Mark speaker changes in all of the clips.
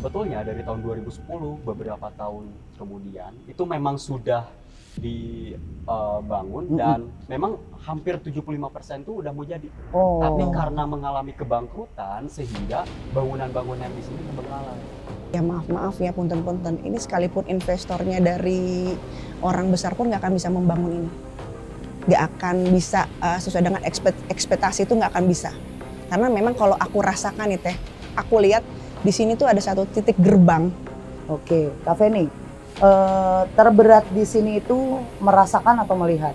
Speaker 1: sebetulnya dari tahun 2010 beberapa tahun kemudian itu memang sudah dibangun dan memang hampir 75% itu udah mau jadi. Tapi karena mengalami kebangkrutan sehingga bangunan-bangunan di sini terbengkalai.
Speaker 2: Ya maaf ya, punten-punten. Ini sekalipun investornya dari orang besar pun nggak akan bisa membangun ini. Nggak akan bisa sesuai dengan ekspektasi itu nggak akan bisa. Karena memang kalau aku rasakan nih Teh, aku lihat di sini tuh ada satu titik gerbang.
Speaker 3: Oke, Kak Feni, terberat di sini itu merasakan atau melihat?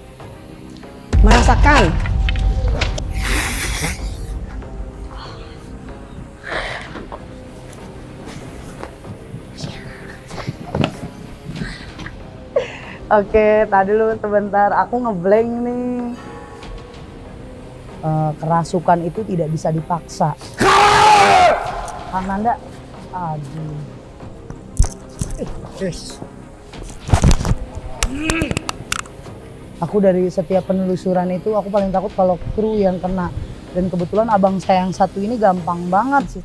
Speaker 2: Merasakan.
Speaker 3: Oke, tadi dulu sebentar, aku ngeblank nih. Kerasukan itu tidak bisa dipaksa. Kang Nanda, aduh. Aku dari setiap penelusuran itu aku paling takut kalau kru yang kena. Dan kebetulan abang saya yang satu ini gampang banget sih.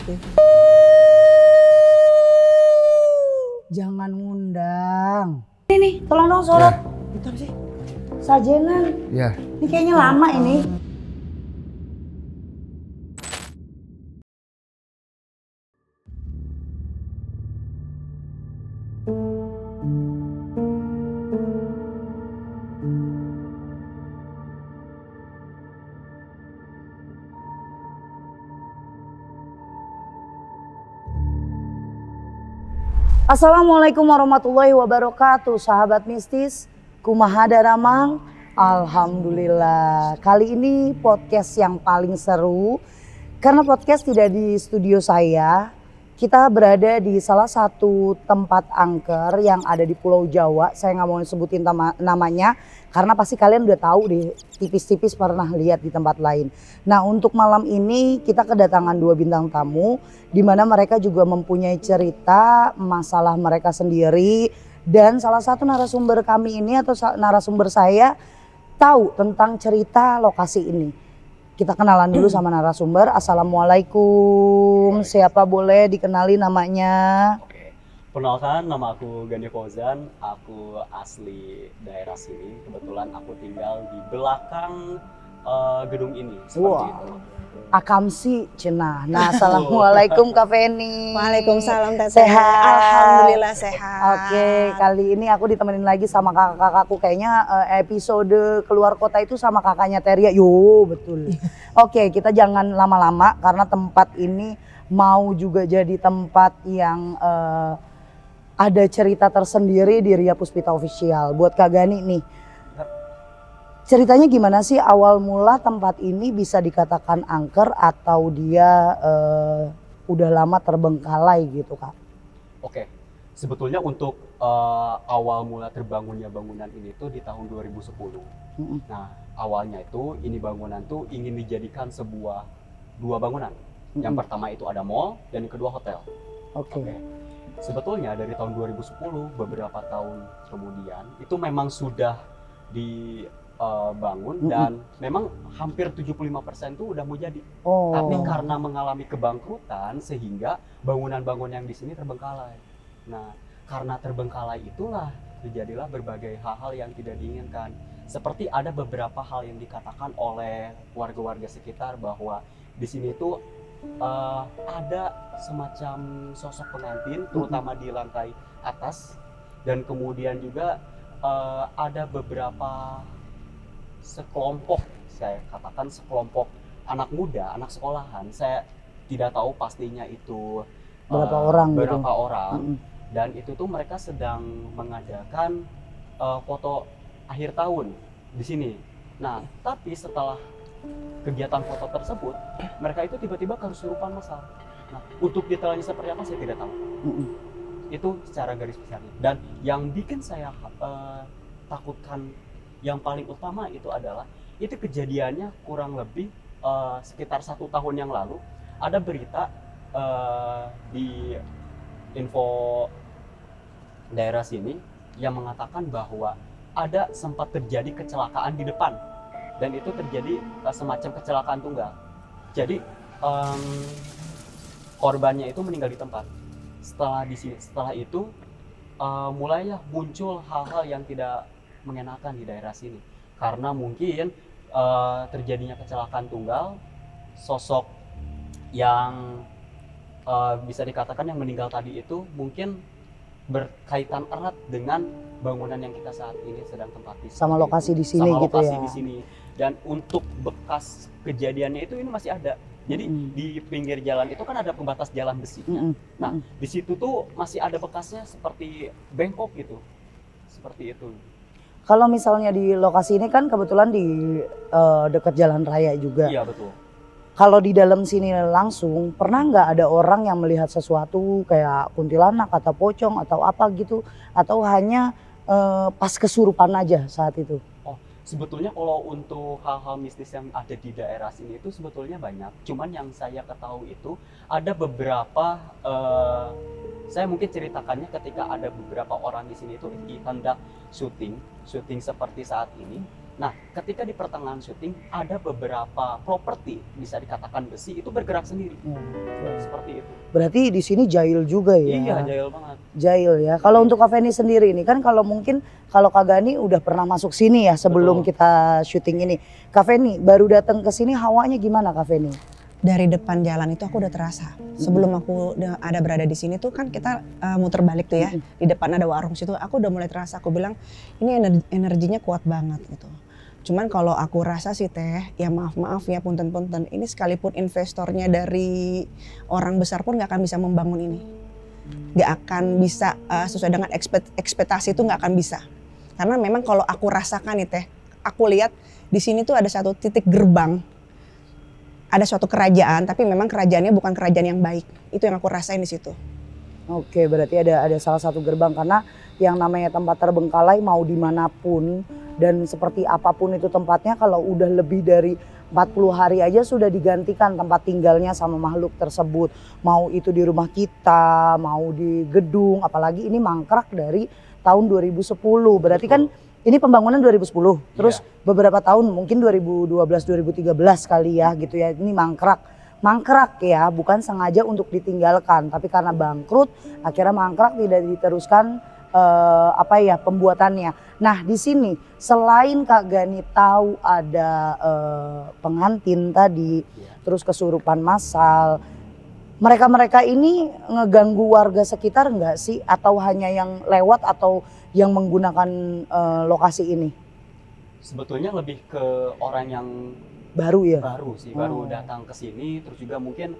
Speaker 3: Jangan ngundang. Ini nih, tolong dong sholat. Bentar sih. Sajenan.
Speaker 4: Iya.
Speaker 3: Ini kayaknya lama ini. Assalamualaikum warahmatullahi wabarakatuh, sahabat mistis, kumaha daramang. Alhamdulillah, kali ini podcast yang paling seru karena podcast tidak di studio saya. Kita berada di salah satu tempat angker yang ada di Pulau Jawa. Saya nggak mau sebutin namanya karena pasti kalian udah tahu deh, tipis-tipis pernah lihat di tempat lain. Nah, untuk malam ini kita kedatangan 2 bintang tamu di mana mereka juga mempunyai cerita masalah mereka sendiri, dan salah satu narasumber kami ini atau narasumber saya tahu tentang cerita lokasi ini. Kita kenalan dulu sama narasumber. Assalamualaikum. Siapa boleh dikenali namanya?
Speaker 1: Oke. Perkenalkan, nama aku Gani Fauzan. Aku asli daerah sini. Kebetulan aku tinggal di belakang gedung ini. Seperti itu.
Speaker 3: Akamsi cenah. Nah, assalamualaikum Kak Feni.
Speaker 2: Waalaikumsalam Teh.
Speaker 3: Sehat.
Speaker 2: Alhamdulillah sehat.
Speaker 3: Oke, kali ini aku ditemenin lagi sama kakak-kakakku. Kayaknya episode keluar kota itu sama kakaknya Teria. Yo, betul. Oke, kita jangan lama-lama karena tempat ini mau juga jadi tempat yang ada cerita tersendiri di Ria Puspita Official. Buat Kak Gani nih, ceritanya gimana sih awal mula tempat ini bisa dikatakan angker atau dia udah lama terbengkalai gitu Kak?
Speaker 1: Oke, sebetulnya untuk awal mula terbangunnya bangunan ini tuh di tahun 2010. Nah, awalnya itu ini bangunan tuh ingin dijadikan dua bangunan. Yang pertama itu ada mall dan yang kedua hotel. Oke. Sebetulnya dari tahun 2010 beberapa tahun kemudian itu memang sudah dibangun dan memang hampir 75% itu udah mau jadi. Tapi karena mengalami kebangkrutan sehingga bangunan-bangunan yang di sini terbengkalai. Nah, karena terbengkalai itulah terjadilah berbagai hal-hal yang tidak diinginkan. Seperti ada beberapa hal yang dikatakan oleh warga-warga sekitar bahwa di sini itu ada semacam sosok pengantin, terutama di lantai atas, dan kemudian juga ada beberapa sekelompok, saya katakan sekelompok anak muda, anak sekolahan. Saya tidak tahu pastinya itu
Speaker 3: berapa orang
Speaker 1: dan itu tuh mereka sedang mengadakan foto akhir tahun di sini. Nah, tapi setelah kegiatan foto tersebut, mereka itu tiba-tiba kesurupan massal. Nah, untuk detailnya seperti apa saya tidak tahu. Itu secara garis besarnya. Dan yang bikin saya takutkan yang paling utama itu adalah itu kejadiannya kurang lebih sekitar 1 tahun yang lalu. Ada berita di info daerah sini yang mengatakan bahwa ada sempat terjadi kecelakaan di depan. Dan itu terjadi semacam kecelakaan tunggal. Jadi korbannya itu meninggal di tempat. setelah itu mulailah muncul hal-hal yang tidak mengenakan di daerah sini, karena mungkin terjadinya kecelakaan tunggal, sosok yang bisa dikatakan yang meninggal tadi itu mungkin berkaitan erat dengan bangunan yang kita saat ini sedang tempati.
Speaker 3: Sama lokasi di sini
Speaker 1: sama
Speaker 3: gitu
Speaker 1: lokasi
Speaker 3: ya.
Speaker 1: di sini. Dan untuk bekas kejadiannya itu ini masih ada. Jadi di pinggir jalan itu kan ada pembatas jalan besinya. Nah, di situ tuh masih ada bekasnya seperti bengkok gitu. Seperti itu.
Speaker 3: Kalau misalnya di lokasi ini kan kebetulan di dekat jalan raya juga.
Speaker 1: Iya, betul.
Speaker 3: Kalau di dalam sini langsung, pernah nggak ada orang yang melihat sesuatu kayak kuntilanak atau pocong atau apa gitu? Atau hanya pas kesurupan aja saat itu?
Speaker 1: Oh, sebetulnya kalau untuk hal-hal mistis yang ada di daerah sini itu sebetulnya banyak. Cuman yang saya ketahui itu ada beberapa, saya mungkin ceritakannya ketika ada beberapa orang di sini itu hendak syuting seperti saat ini. Nah, ketika di pertengahan syuting ada beberapa properti bisa dikatakan besi itu bergerak sendiri. Seperti itu.
Speaker 3: Berarti di sini jahil juga ya?
Speaker 1: Iya, jahil banget.
Speaker 3: Jahil ya. Kalau untuk Kak Feni sendiri ini kan kalau mungkin kalau Kak Gani udah pernah masuk sini ya sebelum kita syuting ini. Kak Feni baru datang ke sini hawanya gimana Kak Feni?
Speaker 2: Dari depan jalan itu aku udah terasa. Sebelum aku ada berada di sini tuh kan kita muter balik tuh ya. Di depan ada warung situ, aku udah mulai terasa. Aku bilang ini energinya kuat banget gitu. Cuman kalau aku rasa sih Teh, ya maaf ya punten-punten. Ini sekalipun investornya dari orang besar pun nggak akan bisa membangun ini. Nggak akan bisa sesuai dengan ekspektasi itu nggak akan bisa. Karena memang kalau aku rasakan nih Teh, aku lihat di sini tuh ada satu titik gerbang. Ada suatu kerajaan, tapi memang kerajaannya bukan kerajaan yang baik. Itu yang aku rasain di situ.
Speaker 3: Oke, berarti ada salah satu gerbang karena yang namanya tempat terbengkalai mau dimanapun dan seperti apapun itu tempatnya kalau udah lebih dari 40 hari aja sudah digantikan tempat tinggalnya sama makhluk tersebut. Mau itu di rumah kita, mau di gedung, apalagi ini mangkrak dari tahun 2010. Berarti kan ini pembangunan 2010, terus beberapa tahun mungkin 2012-2013 kali ya gitu ya, ini mangkrak ya, bukan sengaja untuk ditinggalkan, tapi karena bangkrut akhirnya mangkrak tidak diteruskan pembuatannya. Nah di sini selain Kak Gani tahu ada pengantin tadi, terus kesurupan massal, mereka ini ngeganggu warga sekitar nggak sih? Atau hanya yang lewat atau yang menggunakan lokasi ini?
Speaker 1: Sebetulnya lebih ke orang yang
Speaker 3: baru ya?
Speaker 1: Baru datang ke sini, terus juga mungkin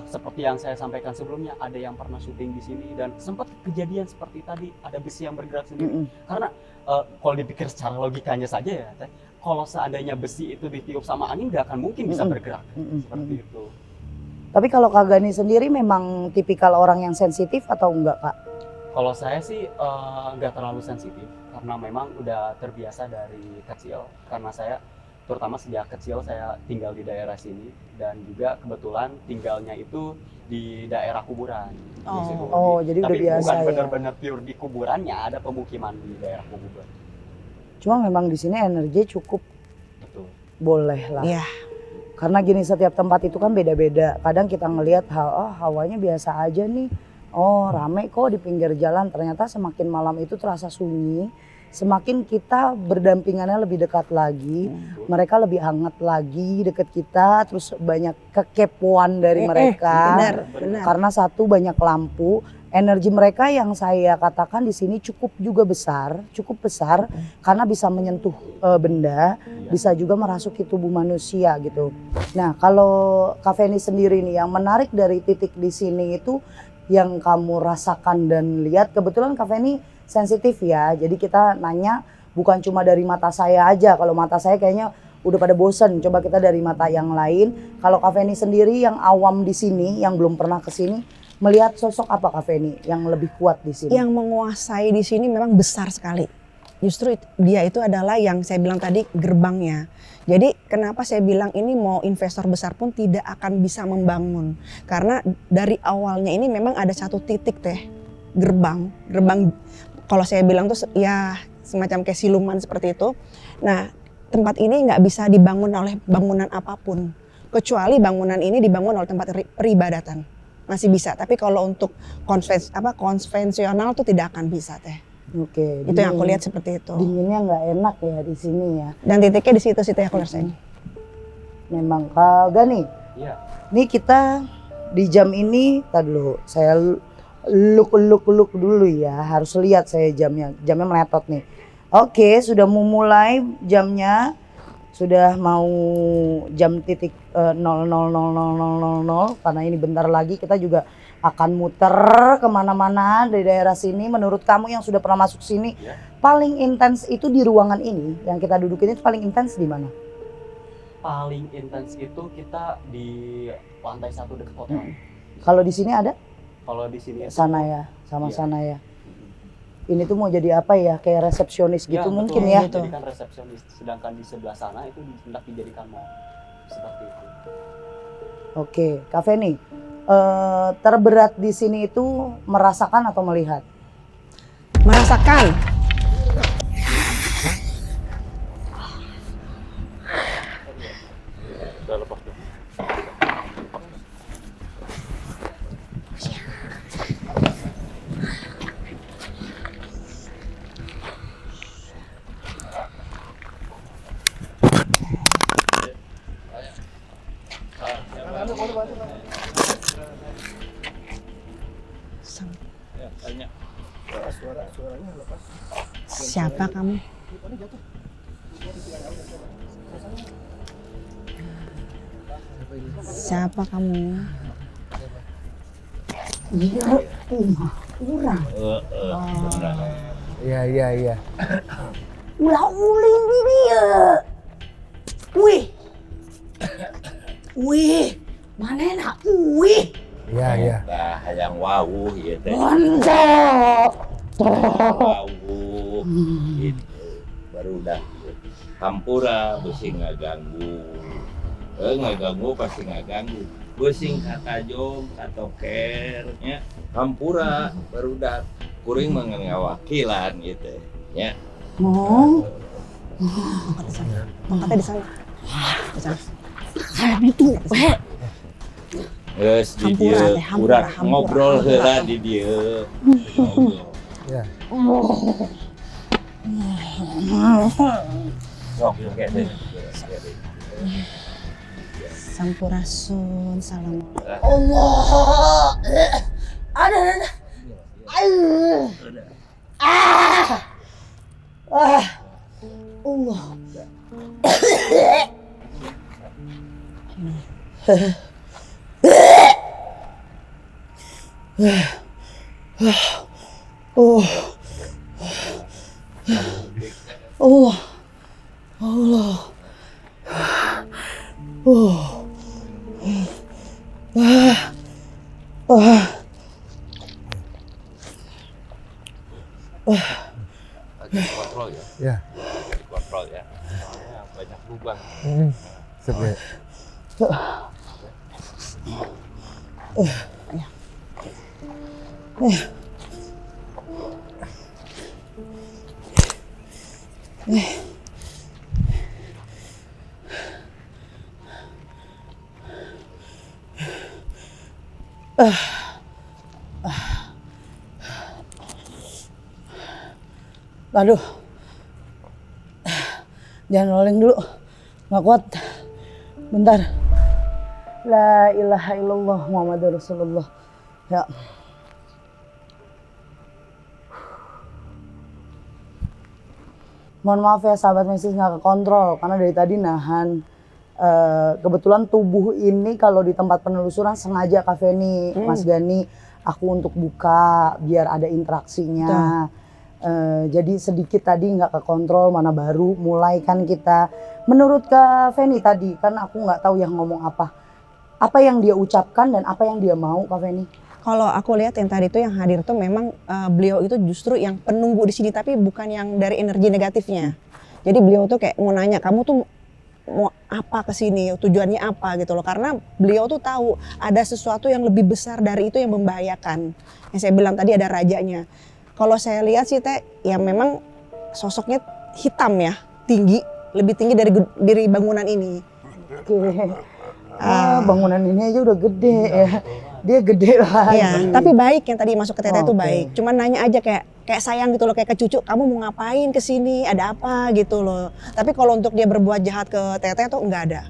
Speaker 1: seperti yang saya sampaikan sebelumnya, ada yang pernah syuting di sini dan sempat kejadian seperti tadi, ada besi yang bergerak sendiri. Karena kalau dipikir secara logikanya saja ya, kalau seandainya besi itu ditiup sama angin nggak akan mungkin bisa bergerak. Seperti itu.
Speaker 3: Tapi kalau Kak Gani sendiri memang tipikal orang yang sensitif atau enggak Kak?
Speaker 1: Kalau saya sih nggak terlalu sensitif karena memang udah terbiasa dari kecil. Karena saya terutama sejak kecil saya tinggal di daerah sini dan juga kebetulan tinggalnya itu di daerah kuburan.
Speaker 3: Jadi udah biasa ya.
Speaker 1: Tapi bukan benar-benar pure di kuburannya, ada pemukiman di daerah kuburan.
Speaker 3: Cuma memang di sini energi cukup.
Speaker 1: Betul.
Speaker 3: Boleh lah.
Speaker 2: Iya.
Speaker 3: Karena gini setiap tempat itu kan beda-beda. Kadang kita ngelihat hawanya biasa aja nih. Oh rame kok di pinggir jalan, ternyata semakin malam itu terasa sunyi, semakin kita berdampingannya lebih dekat lagi, mereka lebih hangat lagi deket kita, terus banyak kekepoan dari mereka.
Speaker 2: Benar.
Speaker 3: Karena satu banyak lampu, energi mereka yang saya katakan di sini cukup besar, karena bisa menyentuh benda, bisa juga merasuki tubuh manusia gitu. Nah kalau Kak Feni sendiri nih yang menarik dari titik di sini itu yang kamu rasakan dan lihat, kebetulan Kak Feni sensitif ya, jadi kita nanya bukan cuma dari mata saya aja, kalau mata saya kayaknya udah pada bosen, coba kita dari mata yang lain. Kalau Kak Feni sendiri yang awam di sini, yang belum pernah ke sini, melihat sosok apa Kak Feni yang lebih kuat di sini?
Speaker 2: Yang menguasai di sini memang besar sekali. Justru dia itu adalah yang saya bilang tadi gerbangnya. Jadi kenapa saya bilang ini mau investor besar pun tidak akan bisa membangun. Karena dari awalnya ini memang ada satu titik Teh, gerbang kalau saya bilang tuh ya semacam kayak siluman seperti itu. Nah tempat ini nggak bisa dibangun oleh bangunan apapun. Kecuali bangunan ini dibangun oleh tempat peribadatan. masih bisa. Tapi kalau untuk konvensional tuh tidak akan bisa teh.
Speaker 3: Oke.
Speaker 2: Itu yang aku lihat seperti itu.
Speaker 3: Dinginnya nggak enak ya di sini ya.
Speaker 2: Dan titiknya di situ sih teh aku rasain.
Speaker 3: Memang kagak nih.
Speaker 1: Iya.
Speaker 3: Nih kita di jam ini, tadi dulu saya look dulu ya. Harus lihat saya jamnya meletot nih. Oke, sudah mau mulai jamnya. Sudah mau jam titik 00.0000 karena ini bentar lagi kita juga akan muter kemana-mana di daerah sini. Menurut kamu yang sudah pernah masuk sini, paling intens itu di ruangan ini yang kita dudukin itu paling intens di mana?
Speaker 1: Paling intens itu kita di lantai 1 dekat hotel.
Speaker 3: Kalau di sini ada?
Speaker 1: Kalau di sini
Speaker 3: Sana ya, sama
Speaker 1: Iya.
Speaker 3: sana ya. Ini tuh mau jadi apa ya? Kayak resepsionis gitu
Speaker 1: betul,
Speaker 3: mungkin ya.
Speaker 1: dijadikan resepsionis, sedangkan di sebelah sana itu hendak dijadikan mall seperti itu.
Speaker 3: Oke, Kak Feni, terberat di sini itu merasakan atau melihat?
Speaker 2: Merasakan.
Speaker 1: Udah lepas tuh.
Speaker 2: Siapa kamu? Siapa kamu?
Speaker 3: Iya, kurang.
Speaker 4: Iya.
Speaker 3: Ulah uling di dia. Wih, mana enak? Wih,
Speaker 4: Iya.
Speaker 5: Nah, yang wawuh ya teh.
Speaker 3: mantap.
Speaker 5: Wawuh gitu. Baru udah hampura beusi ngaganggu. Ngaganggu pasti ngaganggu. Beusi katajong, katoker nya. Hampura baru udah kuring mengawakilan gitu ya.
Speaker 3: Oh,
Speaker 2: Angkatnya di sana. Di sana.
Speaker 3: kayak itu.
Speaker 5: Geus di
Speaker 2: Hampura
Speaker 5: dieu
Speaker 2: teh, hampura,
Speaker 5: urang
Speaker 2: hampura,
Speaker 5: ngobrol
Speaker 2: hampura.
Speaker 5: heula di dieu. Ngobrol.
Speaker 4: Ya.
Speaker 5: Sok oke deh.
Speaker 2: Sampurasun, salam.
Speaker 3: Allah. Ada. Allah. Allah. Allah.
Speaker 5: Kontrol ya.
Speaker 4: Ya.
Speaker 5: Kontrol ya. Soalnya banyak lubang.
Speaker 4: Sip ya.
Speaker 3: Aduh. Jangan rolling dulu. Nggak kuat. Bentar. La ilaha illallah Muhammadur Rasulullah. Ya. Mohon maaf ya sahabat Mesis, nggak kekontrol karena dari tadi nahan. Kebetulan tubuh ini kalau di tempat penelusuran sengaja Kak Feni, Mas Gani, aku untuk buka biar ada interaksinya. Jadi sedikit tadi nggak kekontrol, mana baru mulai kan kita. Menurut Kak Feni tadi kan aku nggak tahu yang ngomong apa yang dia ucapkan dan apa yang dia mau Kak Feni.
Speaker 2: Kalau aku lihat yang tadi itu yang hadir tuh memang beliau itu justru yang penunggu di sini, tapi bukan yang dari energi negatifnya. Jadi beliau tuh kayak mau nanya, kamu tuh mau apa kesini, tujuannya apa gitu loh. Karena beliau tuh tahu ada sesuatu yang lebih besar dari itu yang membahayakan. Yang saya bilang tadi ada rajanya. Kalau saya lihat sih teh, ya memang sosoknya hitam ya, tinggi, lebih tinggi dari bangunan ini.
Speaker 3: Oke. Bangunan ini aja udah gede ya. Dia gede lah.
Speaker 2: Iya, tapi baik yang tadi masuk ke Teteh itu
Speaker 3: Oke.
Speaker 2: baik. Cuman nanya aja kayak sayang gitu loh, kayak ke cucu, kamu mau ngapain ke sini? Ada apa gitu loh. Tapi kalau untuk dia berbuat jahat ke Teteh tuh enggak ada.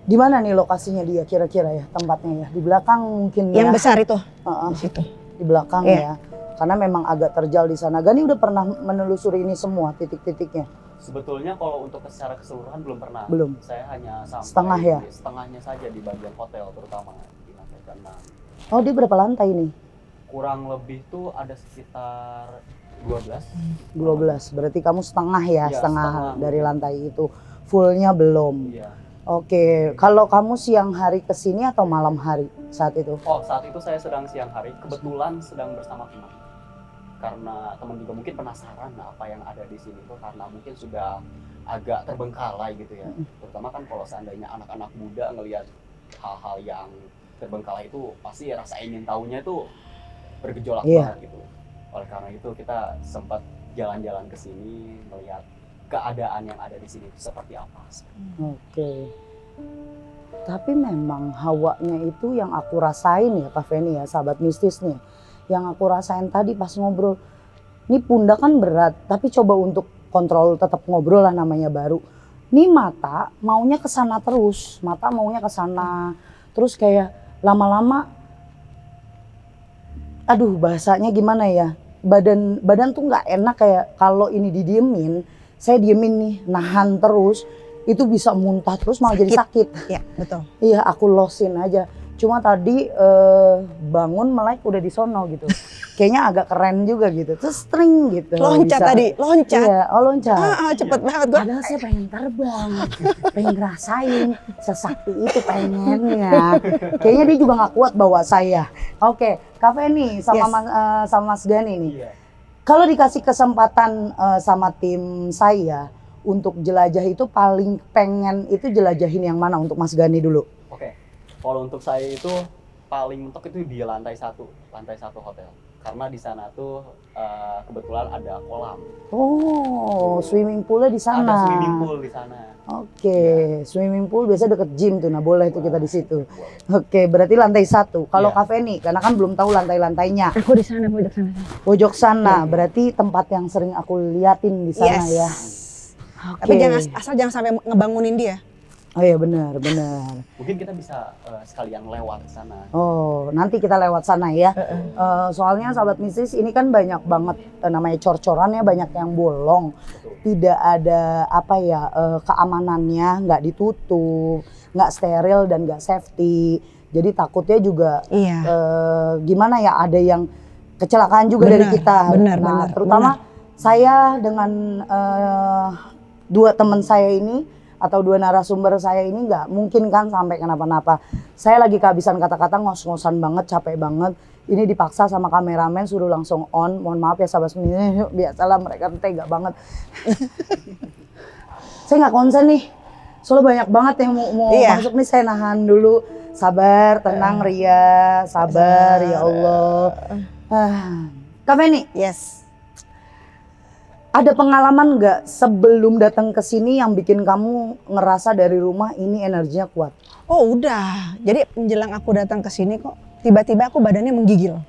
Speaker 3: Di mana nih lokasinya dia kira-kira ya tempatnya ya? Di belakang mungkin
Speaker 2: Yang
Speaker 3: ya.
Speaker 2: besar itu
Speaker 3: Heeh,
Speaker 2: di situ.
Speaker 3: di belakang
Speaker 2: Iya.
Speaker 3: ya. Karena memang agak terjal di sana. Gani udah pernah menelusuri ini semua titik-titiknya?
Speaker 1: Sebetulnya kalau untuk secara keseluruhan belum pernah.
Speaker 3: Belum.
Speaker 1: Saya hanya sampai
Speaker 3: Setengah ya?
Speaker 1: setengahnya saja di bagian hotel terutama di lantai ke-6.
Speaker 3: Oh, dia berapa lantai nih?
Speaker 1: Kurang lebih tuh ada sekitar 12.
Speaker 3: 12. Berarti kamu setengah ya,
Speaker 1: Iya,
Speaker 3: setengah
Speaker 1: setengah.
Speaker 3: dari lantai itu. Fullnya belum.
Speaker 1: Iya.
Speaker 3: Oke, kalau kamu siang hari kesini atau malam hari saat itu?
Speaker 1: Oh, saat itu saya sedang siang hari, kebetulan sedang bersama teman. Karena teman juga mungkin penasaran apa yang ada di sini tuh, karena mungkin sudah agak terbengkalai gitu ya. Terutama kan kalau seandainya anak-anak muda ngelihat hal-hal yang terbengkalai itu pasti rasa ingin tahunya itu bergejolak
Speaker 3: Iya.
Speaker 1: banget gitu. Oleh karena itu kita sempat jalan-jalan ke sini melihat keadaan yang ada di sini itu seperti apa.
Speaker 3: Oke. Tapi memang hawanya itu yang aku rasain ya Kak Feni ya, sahabat mistis nih. Yang aku rasain tadi pas ngobrol, ini pundak kan berat, tapi coba untuk kontrol tetap ngobrol lah namanya baru. Ini mata maunya ke sana terus, mata maunya ke sana. Terus kayak lama-lama, aduh bahasanya gimana ya, badan tuh nggak enak kayak kalau ini didiemin, saya diemin nih, nahan terus, itu bisa muntah terus malah jadi sakit.
Speaker 2: Iya, betul.
Speaker 3: Iya, aku losin aja. Cuma tadi bangun melek udah di sono gitu. Kayaknya agak keren juga gitu. Terus string gitu.
Speaker 2: Loncat
Speaker 3: bisa.
Speaker 2: tadi, loncat.
Speaker 3: Iya, oh loncat.
Speaker 2: Cepet banget gua.
Speaker 3: Padahal saya pengen terbang, pengen ngerasain sesakti itu pengennya. Kayaknya dia juga nggak kuat bawa saya. Oke, Kak Feni sama
Speaker 2: Yes.
Speaker 3: sama Mas Gani nih.
Speaker 1: Iya.
Speaker 3: Kalau dikasih kesempatan sama tim saya untuk jelajah itu paling pengen itu jelajahin yang mana untuk Mas Gani dulu?
Speaker 1: Oke, kalau untuk saya itu paling mentok itu di lantai satu hotel. Karena di sana tuh kebetulan ada kolam.
Speaker 3: Oh, swimming poolnya di sana.
Speaker 1: Ada swimming pool di sana.
Speaker 3: Oke, swimming pool biasanya deket gym tuh, nah boleh tuh kita di situ.
Speaker 1: Boleh.
Speaker 3: Oke, berarti lantai 1. Kalau
Speaker 1: Iya.
Speaker 3: Kak Feni, karena kan belum tahu lantai-lantainya.
Speaker 2: Aku di sana, pojok sana.
Speaker 3: Pojok sana, berarti tempat yang sering aku liatin di sana
Speaker 2: Yes.
Speaker 3: ya. Oke.
Speaker 2: Tapi asal jangan sampai ngebangunin dia.
Speaker 3: Oh iya benar, benar.
Speaker 1: Mungkin kita bisa sekalian lewat ke sana.
Speaker 3: Oh, nanti kita lewat sana ya. Soalnya sahabat mistis ini kan banyak banget namanya cor-coran ya, banyak yang bolong.
Speaker 1: Betul.
Speaker 3: Tidak ada apa ya keamanannya, nggak ditutup, nggak steril dan nggak safety. Jadi takutnya juga
Speaker 2: Iya.
Speaker 3: gimana ya, ada yang kecelakaan juga dari
Speaker 2: Benar,
Speaker 3: kita.
Speaker 2: benar,
Speaker 3: Nah,
Speaker 2: benar,
Speaker 3: terutama saya dengan dua teman saya ini atau dua narasumber saya ini nggak mungkin kan sampai kenapa-napa. Saya lagi kehabisan kata-kata, ngos-ngosan banget, capek banget. Ini dipaksa sama kameramen suruh langsung on. Mohon maaf ya sahabat semua, biasalah mereka tuh tega banget. Saya nggak konsen nih, soalnya banyak banget yang mau
Speaker 2: Iya.
Speaker 3: masuk nih, saya nahan dulu. Sabar, tenang Ria, sabar ya Allah. Kak Feni,
Speaker 2: Yes.
Speaker 3: ada pengalaman nggak sebelum datang ke sini yang bikin kamu ngerasa dari rumah ini energinya kuat?
Speaker 2: Oh udah, jadi menjelang aku datang ke sini kok tiba-tiba aku badannya menggigil.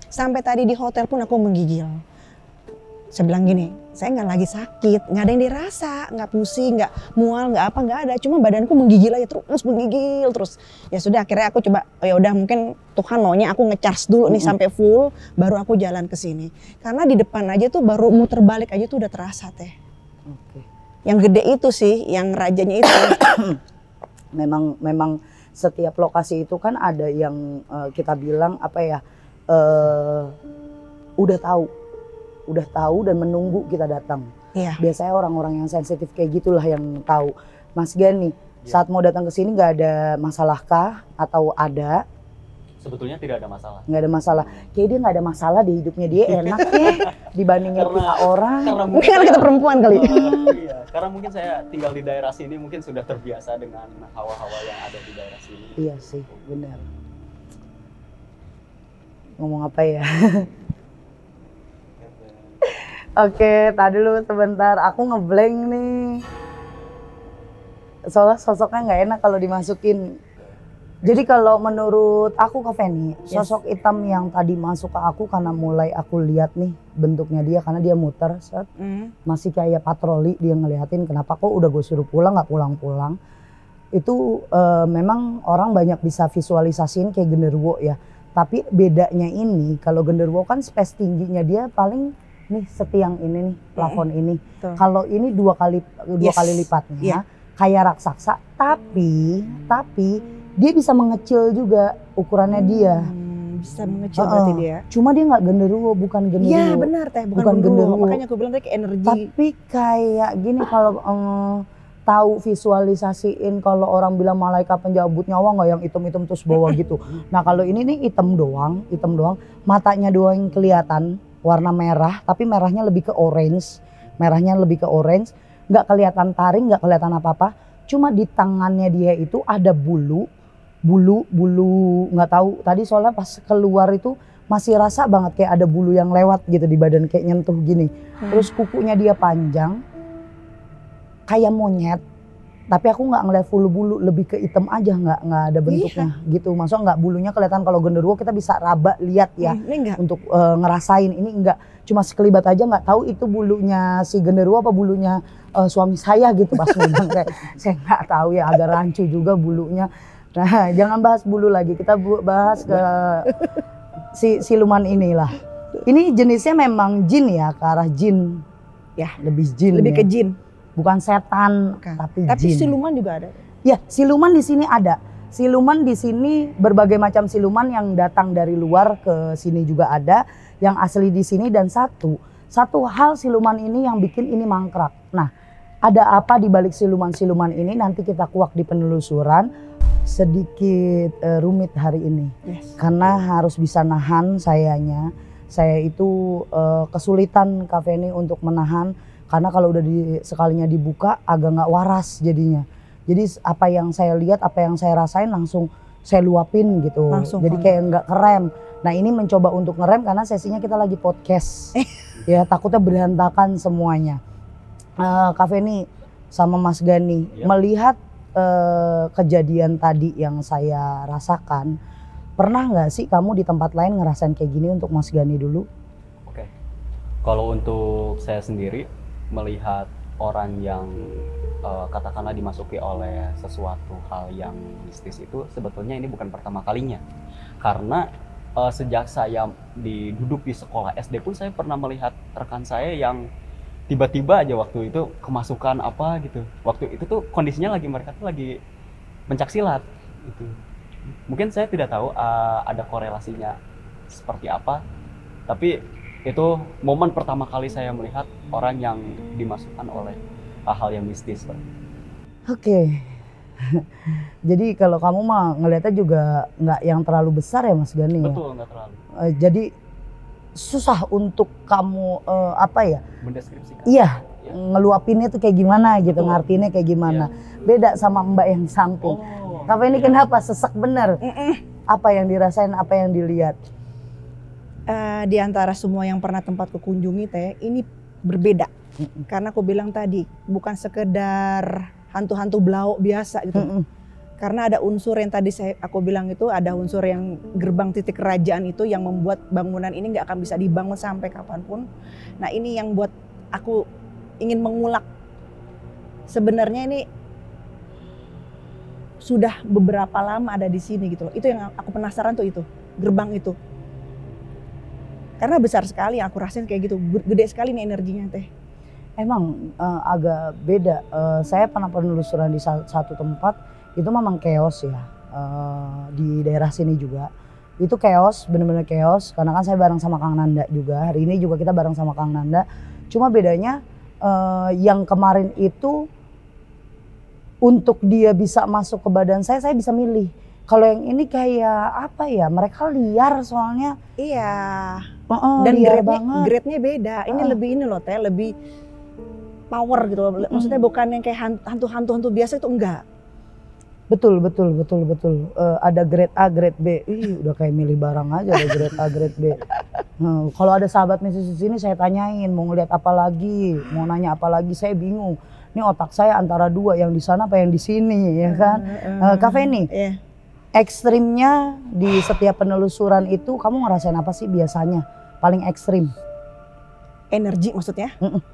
Speaker 2: Sampai tadi di hotel pun aku menggigil. Saya bilang gini, saya nggak lagi sakit, nggak ada yang dirasa, nggak pusing, nggak mual, nggak apa, nggak ada. Cuma badanku menggigil aja terus menggigil terus. Ya sudah akhirnya aku coba, oh ya udah mungkin Tuhan maunya aku ngecharge dulu nih sampai full, baru aku jalan ke sini. Karena di depan aja tuh baru muter balik aja tuh udah terasa teh.
Speaker 3: Oke.
Speaker 2: Yang gede itu sih, yang rajanya itu.
Speaker 3: Memang setiap lokasi itu kan ada yang kita bilang apa ya, udah tahu dan menunggu kita datang.
Speaker 2: Iya.
Speaker 3: Biasanya orang-orang yang sensitif kayak gitulah yang tahu. Mas Gani, saat mau datang ke sini nggak ada masalah kah atau ada?
Speaker 1: Sebetulnya tidak ada masalah.
Speaker 3: Nggak ada masalah. Kayak dia nggak ada masalah di hidupnya, dia enak ya dibandingin kita orang.
Speaker 1: Karena
Speaker 2: Mungkin karena kita perempuan kali.
Speaker 1: Iya, karena mungkin saya tinggal di daerah sini mungkin sudah terbiasa dengan hawa-hawa yang ada di daerah sini.
Speaker 3: Iya sih, benar. Ngomong apa ya? Oke, tadi dulu sebentar. Aku ngeblank nih. Soalnya sosoknya nggak enak kalau dimasukin. Jadi kalau menurut aku Kak Feni, sosok hitam yang tadi masuk ke aku karena mulai aku lihat nih bentuknya dia, karena dia muter, set, masih kayak patroli, dia ngeliatin kenapa kok udah gue suruh pulang nggak pulang-pulang. Itu memang orang banyak bisa visualisasiin kayak genderuwo ya. Tapi bedanya ini, kalau genderuwo kan space tingginya dia paling nih setiang ini nih, plafon ini. Kalau ini dua kali lipatnya, kayak raksasa. Tapi dia bisa mengecil juga ukurannya dia.
Speaker 2: Bisa mengecil berarti dia.
Speaker 3: Cuma dia nggak genderuwo, bukan genderuwo.
Speaker 2: Iya benar teh, bukan genderuwo. Makanya aku bilang tadi kayak energi.
Speaker 3: Tapi kayak gini kalau tahu visualisasiin kalau orang bilang malaikat penjabut nyawa nggak yang hitam-hitam terus bawa gitu. Nah kalau ini nih hitam doang, matanya doang yang kelihatan warna merah, tapi merahnya lebih ke orange, nggak kelihatan taring, nggak kelihatan apa-apa. Cuma di tangannya dia itu ada bulu nggak tahu tadi soalnya pas keluar itu masih rasa banget kayak ada bulu yang lewat gitu di badan kayak nyentuh gini. Terus kukunya dia panjang kayak monyet, tapi aku nggak ngeliat full bulu, lebih ke hitam aja, nggak ada bentuknya gitu. Maksudnya nggak bulunya kelihatan. Kalau genderuwo kita bisa raba lihat ya untuk ngerasain, ini enggak, cuma sekelibat aja, nggak tahu itu bulunya si genderuwo apa bulunya suami saya gitu pas megang kayak saya nggak tahu ya, agak rancu juga bulunya. Nah jangan bahas bulu lagi, kita bahas ke si siluman inilah. Ini jenisnya memang jin ya, ke arah jin ya, lebih
Speaker 2: ke jin.
Speaker 3: Bukan setan, tapi jin.
Speaker 2: Siluman juga ada.
Speaker 3: Ya, siluman di sini ada. Siluman di sini berbagai macam siluman yang datang dari luar ke sini juga ada, yang asli di sini. Dan satu hal siluman ini yang bikin ini mangkrak. Nah, ada apa di balik siluman-siluman ini? Nanti kita kuak di penelusuran. Sedikit rumit hari ini, karena harus bisa nahan sayanya. Saya itu kesulitan Kak Feni untuk menahan. Karena kalau udah sekalinya dibuka agak nggak waras jadinya. Jadi apa yang saya lihat, apa yang saya rasain langsung saya luapin gitu. Jadi kayak nggak ngerem. Nah ini mencoba untuk ngerem karena sesinya kita lagi podcast. Ya takutnya berantakan semuanya. Kak Feni sama Mas Gani melihat kejadian tadi yang saya rasakan, pernah nggak sih kamu di tempat lain ngerasain kayak gini? Untuk Mas Gani dulu.
Speaker 1: Oke. Kalau untuk saya sendiri melihat orang yang katakanlah dimasuki oleh sesuatu hal yang mistis itu sebetulnya ini bukan pertama kalinya. Karena sejak saya duduk di sekolah SD pun saya pernah melihat rekan saya yang tiba-tiba aja waktu itu kemasukan apa gitu. Waktu itu tuh kondisinya mereka tuh lagi pencaksilat gitu. Mungkin saya tidak tahu ada korelasinya seperti apa, tapi itu momen pertama kali saya melihat orang yang dimasukkan oleh hal-hal yang mistis.
Speaker 3: Oke. Jadi kalau kamu mah ngelihatnya juga nggak yang terlalu besar ya Mas Gani ya?
Speaker 1: Betul, nggak terlalu.
Speaker 3: Jadi susah untuk kamu
Speaker 1: mendeskripsikan.
Speaker 3: Iya, ngeluapinnya tuh kayak gimana gitu, ngartiinnya kayak gimana. Beda sama Mbak yang samping. Kak Feni kenapa sesek bener? Apa yang dirasain, apa yang dilihat?
Speaker 2: Di antara semua yang pernah tempat kunjungi teh, ini berbeda. Karena aku bilang tadi, bukan sekedar hantu-hantu blau biasa gitu. Karena ada unsur yang tadi aku bilang itu, ada unsur yang gerbang titik kerajaan itu yang membuat bangunan ini nggak akan bisa dibangun sampai kapanpun. Nah ini yang buat aku ingin mengulak. Sebenarnya ini sudah beberapa lama ada di sini gitu loh. Itu yang aku penasaran tuh, itu gerbang itu. Karena besar sekali yang aku rasain kayak gitu, gede sekali nih energinya teh.
Speaker 3: Emang agak beda. Saya pernah penelusuran di satu tempat. Itu memang chaos ya, di daerah sini juga. Itu chaos, bener-bener chaos. Karena kan saya bareng sama Kang Nanda juga. Hari ini juga kita bareng sama Kang Nanda. Cuma bedanya yang kemarin itu untuk dia bisa masuk ke badan saya bisa milih. Kalau yang ini kayak apa ya, mereka liar soalnya.
Speaker 2: Iya.
Speaker 3: Dan
Speaker 2: grade-nya beda. Ini lebih ini loh teh, lebih power gitu loh. Maksudnya bukan yang kayak hantu-hantu biasa itu, enggak.
Speaker 3: Betul. Ada grade A, grade B. Udah kayak milih barang aja, ada grade A, grade B. Kalau ada sahabat mistis di sini saya tanyain mau ngeliat apa lagi, mau nanya apa lagi, saya bingung. Ini otak saya antara dua, yang di sana apa yang di sini, ya kan? Kak Feni, ekstrimnya di setiap penelusuran itu kamu ngerasain apa sih biasanya? Paling ekstrim?
Speaker 2: Energi maksudnya?
Speaker 3: Mm-mm.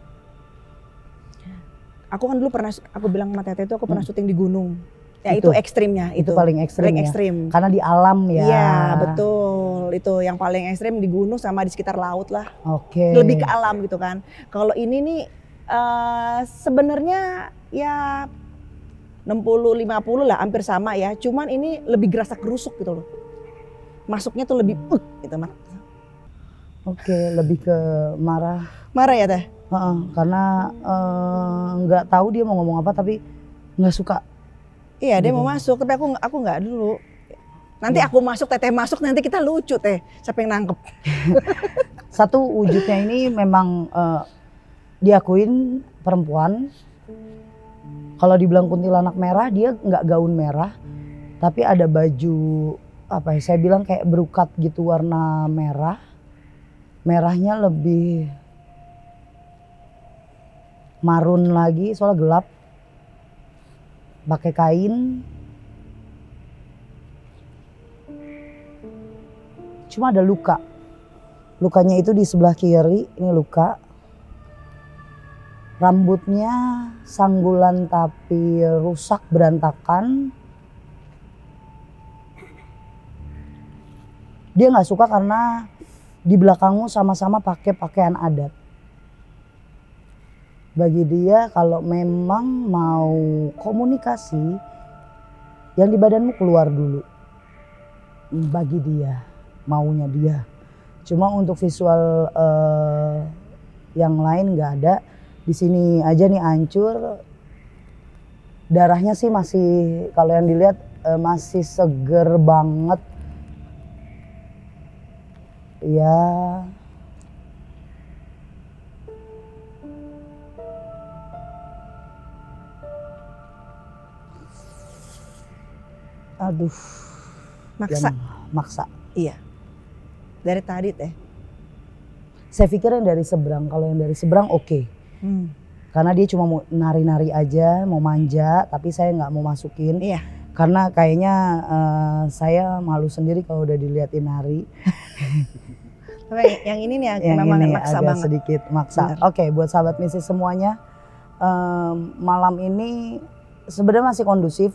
Speaker 2: Aku kan dulu pernah, aku bilang sama Tete itu aku pernah syuting di gunung. Ya
Speaker 3: Itu.
Speaker 2: itu ekstrimnya.
Speaker 3: Itu paling ekstrim
Speaker 2: Paling
Speaker 3: ya?
Speaker 2: ekstrim.
Speaker 3: Karena di alam ya.
Speaker 2: Iya betul, itu yang paling ekstrim di gunung sama di sekitar laut lah.
Speaker 3: Oke.
Speaker 2: Lebih ke alam gitu kan. Kalau ini nih sebenarnya ya 60-50 lah, hampir sama ya. Cuman ini lebih gerasak gerusuk gitu loh. Masuknya tuh lebih gitu Mak.
Speaker 3: Oke, lebih ke marah.
Speaker 2: Marah ya Teh?
Speaker 3: Karena nggak tahu dia mau ngomong apa tapi nggak suka.
Speaker 2: Iya dia
Speaker 3: Gitu.
Speaker 2: mau masuk, tapi aku nggak dulu. Nanti aku masuk, Teteh masuk, nanti kita lucu Teh. Siapa yang nangkep?
Speaker 3: Satu wujudnya ini memang diakuin perempuan. Kalau dibilang kuntilanak merah, dia nggak gaun merah, tapi ada baju apa ya? Saya bilang kayak berukat gitu warna merah. Merahnya lebih marun lagi, soalnya gelap. Pakai kain. Cuma ada luka. Lukanya itu di sebelah kiri, ini luka. Rambutnya sanggulan tapi rusak berantakan. Dia nggak suka karena di belakangmu sama-sama pakai pakaian adat. Bagi dia kalau memang mau komunikasi, yang di badanmu keluar dulu. Bagi dia, maunya dia. Cuma untuk visual yang lain nggak ada. Di sini aja nih hancur. Darahnya sih masih, kalau yang dilihat masih seger banget. Ya. Aduh.
Speaker 2: Maksa.
Speaker 3: Maksa.
Speaker 2: Iya. Dari tadi Teh.
Speaker 3: Saya pikir yang dari seberang, kalau yang dari seberang oke. Karena dia cuma mau nari-nari aja, mau manja, tapi saya nggak mau masukin.
Speaker 2: Iya.
Speaker 3: Karena kayaknya saya malu sendiri kalau udah diliatin nari.
Speaker 2: Tapi yang ini nih
Speaker 3: Yang
Speaker 2: memang
Speaker 3: ini
Speaker 2: maksa
Speaker 3: agak
Speaker 2: banget.
Speaker 3: sedikit maksa.
Speaker 2: Bener.
Speaker 3: Oke, buat sahabat misi semuanya, malam ini sebenarnya masih kondusif.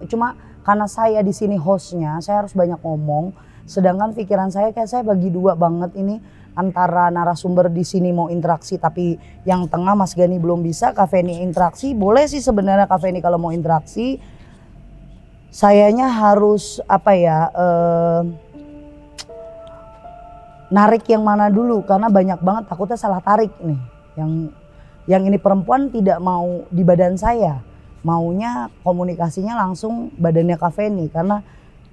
Speaker 3: Cuma karena saya di sini hostnya, saya harus banyak ngomong. Sedangkan pikiran saya kayak saya bagi dua banget ini. Antara narasumber di sini mau interaksi tapi yang tengah Mas Gani belum bisa, Kak Feni interaksi. Boleh sih sebenarnya Kak Feni kalau mau interaksi. Sayanya harus apa ya, narik yang mana dulu karena banyak banget takutnya salah tarik nih. Yang ini perempuan tidak mau di badan saya. Maunya komunikasinya langsung badannya Kak Feni karena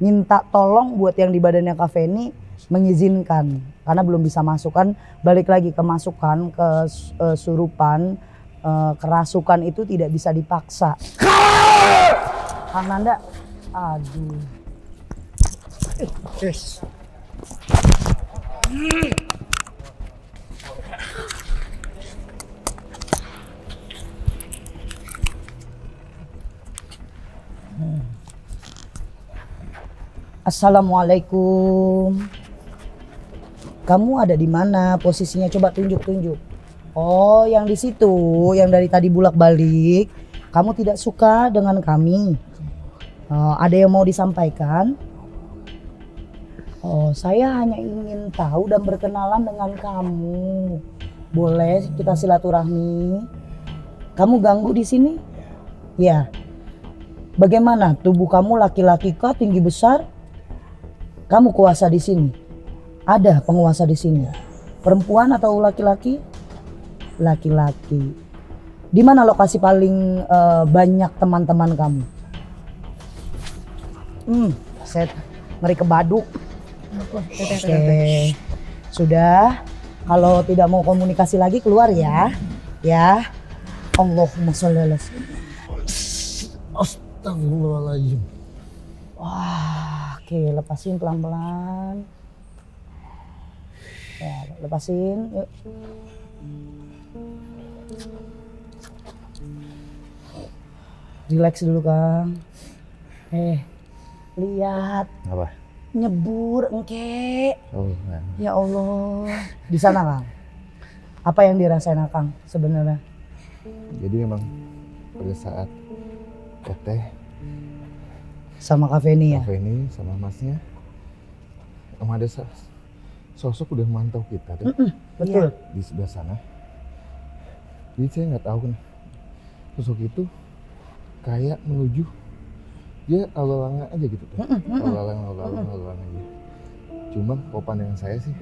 Speaker 3: minta tolong buat yang di badannya Kak Feni mengizinkan karena belum bisa masukkan. Balik lagi ke masukan, ke surupan, kerasukan itu tidak bisa dipaksa. Kang Nanda, aduh.
Speaker 4: Yes.
Speaker 3: Assalamualaikum. Kamu ada di mana? Posisinya coba tunjuk-tunjuk. Oh, yang di situ, yang dari tadi bolak-balik. Kamu tidak suka dengan kami? Ada yang mau disampaikan? Oh, saya hanya ingin tahu dan berkenalan dengan kamu. Boleh kita silaturahmi? Kamu ganggu di sini? Ya. Bagaimana? Tubuh kamu laki-laki kah, tinggi besar? Kamu kuasa di sini? Ada penguasa di sini. Perempuan atau laki-laki? Laki-laki. Di mana lokasi paling banyak teman-teman kamu? Saya ngeri ke baduk. Oke. Sudah. Kalau tidak mau komunikasi lagi keluar ya. Ya. Allahumma sholli ala sayyidina.
Speaker 4: Astagfirullahaladzim.
Speaker 3: Wah, oke, lepasin pelan-pelan. Ya, lepasin. Yuk. Relax dulu, Kang. lihat
Speaker 4: Apa?
Speaker 3: nyebur engke.
Speaker 4: Oh, nah.
Speaker 3: Ya Allah. Di sana Kang. Apa yang dirasain Kang sebenarnya?
Speaker 4: Jadi memang pada saat Teteh,
Speaker 3: Sama Kak Feni ya?
Speaker 4: Kak Feni sama masnya, emang ada sosok udah memantau kita tuh
Speaker 3: Betul.
Speaker 4: di sebelah sana. Jadi saya nggak tahu kan sosok itu kayak menuju dia lalu-lalang aja gitu tuh, lalu-lalang aja. Cuma kalau pandangan saya sih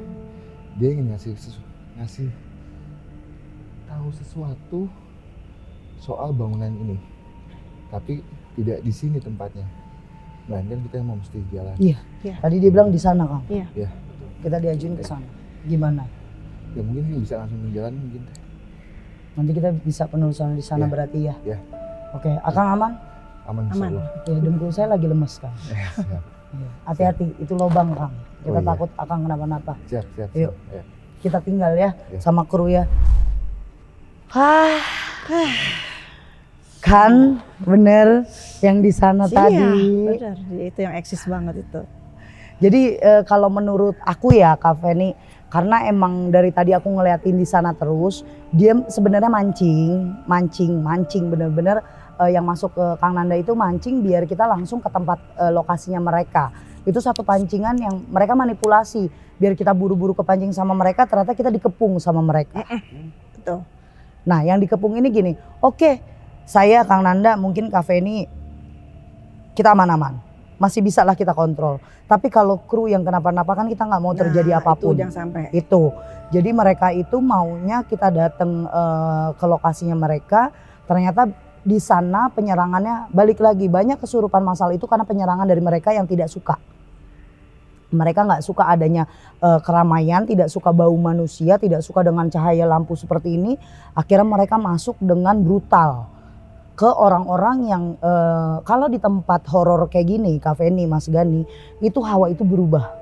Speaker 4: dia ingin ngasih tahu sesuatu soal bangunan ini, tapi tidak di sini tempatnya. Melainkan kita mau mesti jalan.
Speaker 3: Iya.
Speaker 2: Iya.
Speaker 3: Tadi dia bilang di sana Kang.
Speaker 2: Iya.
Speaker 4: Ya,
Speaker 3: Kita diajuin ke sana. Gimana?
Speaker 4: ya mungkin bisa langsung jalan mungkin.
Speaker 3: Nanti kita bisa penelusuran di sana
Speaker 4: Iya.
Speaker 3: berarti ya?
Speaker 4: Iya.
Speaker 3: Oke, Akang aman?
Speaker 4: Aman,
Speaker 2: Aman.
Speaker 4: insyaallah.
Speaker 3: Ya, dengkul saya lagi lemes Kang.
Speaker 4: Siap,
Speaker 3: Iya. Hati-hati, itu lobang Kang. Kita
Speaker 4: Oh, iya.
Speaker 3: takut Akang kenapa-napa.
Speaker 4: siap.
Speaker 3: Yuk.
Speaker 4: Ya.
Speaker 3: Kita tinggal ya
Speaker 4: Iya.
Speaker 3: sama kru ya. Kan bener yang di sana tadi.
Speaker 2: Iya, benar. Itu yang eksis banget itu.
Speaker 3: Jadi kalau menurut aku ya Kak Feni, karena emang dari tadi aku ngeliatin di sana terus, dia sebenarnya mancing bener-bener yang masuk ke Kang Nanda itu mancing biar kita langsung ke tempat lokasinya mereka. Itu satu pancingan yang mereka manipulasi biar kita buru-buru kepancing sama mereka, ternyata kita dikepung sama mereka.
Speaker 2: Betul.
Speaker 3: Nah yang dikepung ini gini, oke saya Kang Nanda mungkin Kak Feni kita aman-aman. Masih bisa lah kita kontrol. Tapi kalau kru yang kenapa-napa kan kita nggak mau terjadi apapun.
Speaker 2: Itu jangan sampai.
Speaker 3: Itu. Jadi mereka itu maunya kita datang ke lokasinya mereka. Ternyata di sana penyerangannya balik lagi. Banyak kesurupan masal itu karena penyerangan dari mereka yang tidak suka. Mereka nggak suka adanya keramaian, tidak suka bau manusia, tidak suka dengan cahaya lampu seperti ini. Akhirnya mereka masuk dengan brutal ke orang-orang yang kalau di tempat horor kayak gini, Kak Feni, Mas Gani, itu hawa itu berubah.